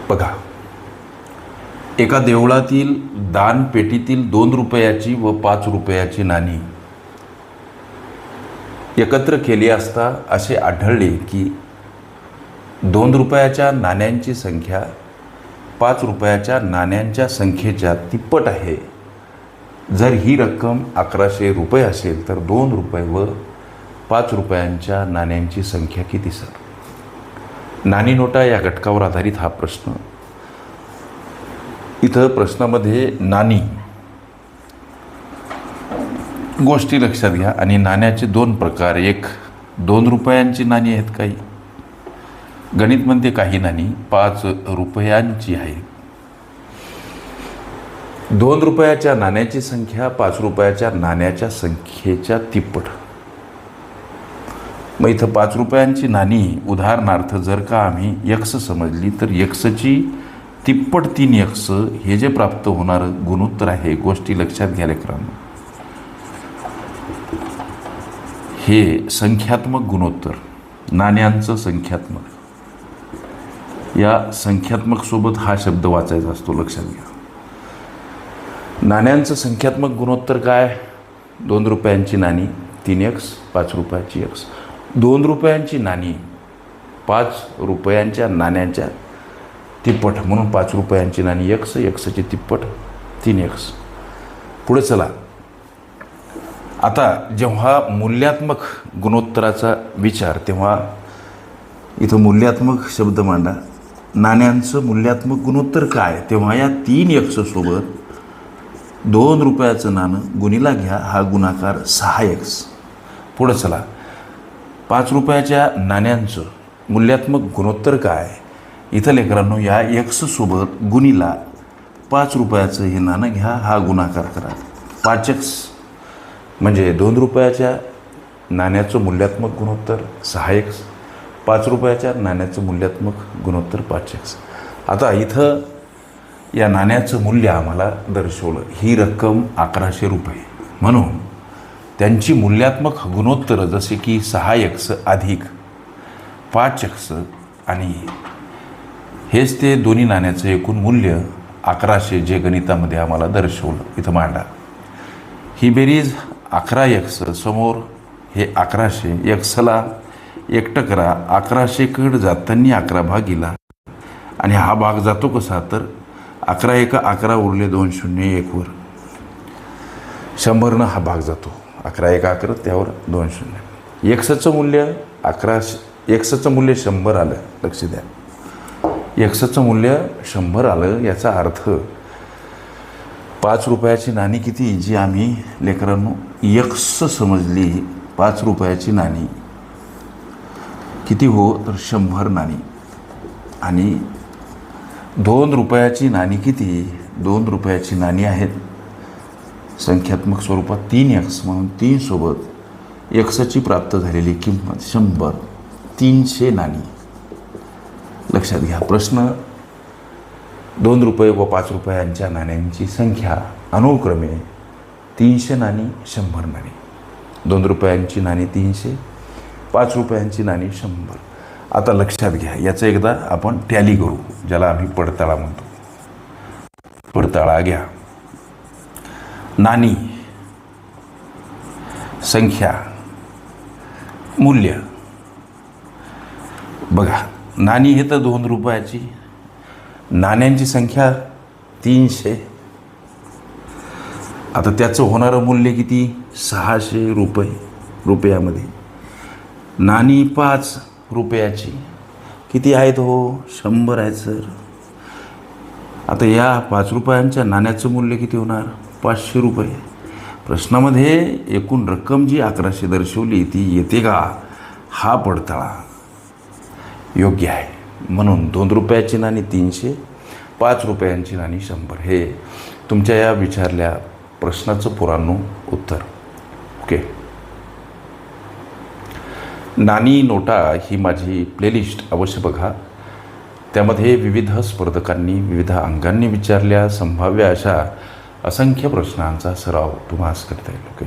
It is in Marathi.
बघा, एका देवळातील दान पेटीतील 2 रुपयाची व 5 रुपयाची नाणी एकत्र केली असता असे आढळले की 2 रुपयाच्या नाण्यांची संख्या 5 रुपयाच्या नाण्यांच्या संख्येच्या तिप्पट आहे. जर ही रक्कम 1100 रुपये असेल तर 2 रुपये व 5 रुपयांच्या नाण्यांची संख्या किती सर? नाणी नोटा या घटकावर आधारित हा प्रश्न. इथं प्रश्नामध्ये नाणी गोष्टी लक्षात घ्या आणि नाण्याचे 2 प्रकार. एक 2 रुपयांची नाणी आहेत, काही गणित म्हणते काही नाणी 5 रुपयांची आहे. 2 रुपयाच्या नाण्याची संख्या 5 रुपयाच्या नाण्याच्या संख्येच्या तिप्पट. मग इथं 5 रुपयांची नाणी उदाहरणार्थ जर का आम्ही x समजली तर xची तिप्पट 3x हे जे प्राप्त होणारं गुणोत्तर आहे. गोष्टी लक्षात घ्या लेकरांनो, हे संख्यात्मक गुणोत्तर, नाण्यांचं संख्यात्मक. या संख्यात्मक सोबत हा शब्द वाचायचा असतो, लक्षात घ्या. नाण्यांचं संख्यात्मक गुणोत्तर काय? 2 रुपयांची नाणी 3x, 5 रुपयाची x. 2 रुपयांची नाणी 5 रुपयांच्या नाण्यांच्या तिप्पट, म्हणून 5 रुपयांची नाणी x, xची तिप्पट 3x. पुढे चला. आता जेव्हा मूल्यात्मक गुणोत्तराचा विचार, तेव्हा इथं मूल्यात्मक शब्द मांडा. नाण्यांचं मूल्यात्मक गुणोत्तर काय? तेव्हा या 3x सोबत 2 रुपयाचं नाणं गुणीला घ्या, हा गुणाकार 6x. पुढं चला. 5 रुपयाच्या नाण्यांचं मूल्यात्मक गुणोत्तर काय? इथं लेकरांनो या x सोबत गुणीला 5 रुपयाचं हे नाणं घ्या, हा गुणाकार करा 5x. म्हणजे 2 रुपयाच्या नाण्याचं मूल्यात्मक गुणोत्तर 6x, 5 रुपयाच्या नाण्याचं मूल्यात्मक गुणोत्तर 5x. आता इथं या नाण्याचं मूल्य आम्हाला दर्शवलं. ही रक्कम 1100 रुपये, म्हणून त्यांची मूल्यात्मक गुणोत्तर जसे की 6x अधिक 5x आणि हेच ते दोन्ही नाण्याचं एकूण मूल्य 1100 जे गणितामध्ये आम्हाला दर्शवलं. इथं मांडा. ही बेरीज 11x समोर हे 1100, xला एकटं करा. 1100कडे जाताना 11 भागीला आणि हा भाग जातो कसा तर 11 1 11 उरले 2 0 1 वर 100नं हा भाग जातो. 11 1 11 त्यावर 2 0. xचं मूल्य 11, xचं मूल्य 100 आलं. लक्ष द्या, xचं मूल्य 100 आलं. याचा अर्थ 5 रुपयाची नाणी किती, जी आम्ही लेकरांनो x समजली, 5 रुपयाची नाणी किती हो तर 100 नाणी. आणि 2 रुपयाची नाणी किती? 2 रुपयाची नाणी आहेत संख्यात्मक स्वरूपात 3x, म्हणून 3 सोबत xची प्राप्त झालेली किंमत 100, 300 नाणी. लक्षात घ्या. प्रश्न 2 रुपये व 5 रुपयांच्या नाण्यांची संख्या अनुक्रमे 300 नाणी 100 नाणी. 2 रुपयांची नाणी 300, 5 रुपयांची नाणी 100. आता लक्षात घ्या, याचं एकदा आपण टॅली करू, ज्याला आम्ही पडताळा म्हणतो. पडताळा घ्या. नाणी, संख्या, मूल्य. बघा, नाणी हे तर 2 रुपयाची, नाण्यांची संख्या 300. आता त्याचं होणारं मूल्य किती? 600 रुपये रुपयामध्ये. नाणी 5 रुपयाची किती आहेत हो? 100 आहेत सर. आता या 5 रुपयांच्या नाण्याचं मूल्य किती होणार? 500 रुपये. प्रश्नामध्ये एकूण रक्कम जी 1100 दर्शवली ती येते का? हा पडताळा योग्य आहे. म्हणून 2 रुपयाची नाणी 300, 5 रुपयांची नाणी 100 हे तुमच्या या विचारल्या प्रश्नाचं पुराणू उत्तर. ओके. नाणी नोटा ही माझी प्लेलिस्ट अवश्य बघा. त्यामध्ये विविध स्पर्धकांनी विविध अंगांनी विचारल्या संभाव्य अशा असंख्य प्रश्नांचा सराव तुम्हाला करता येईल. ओके.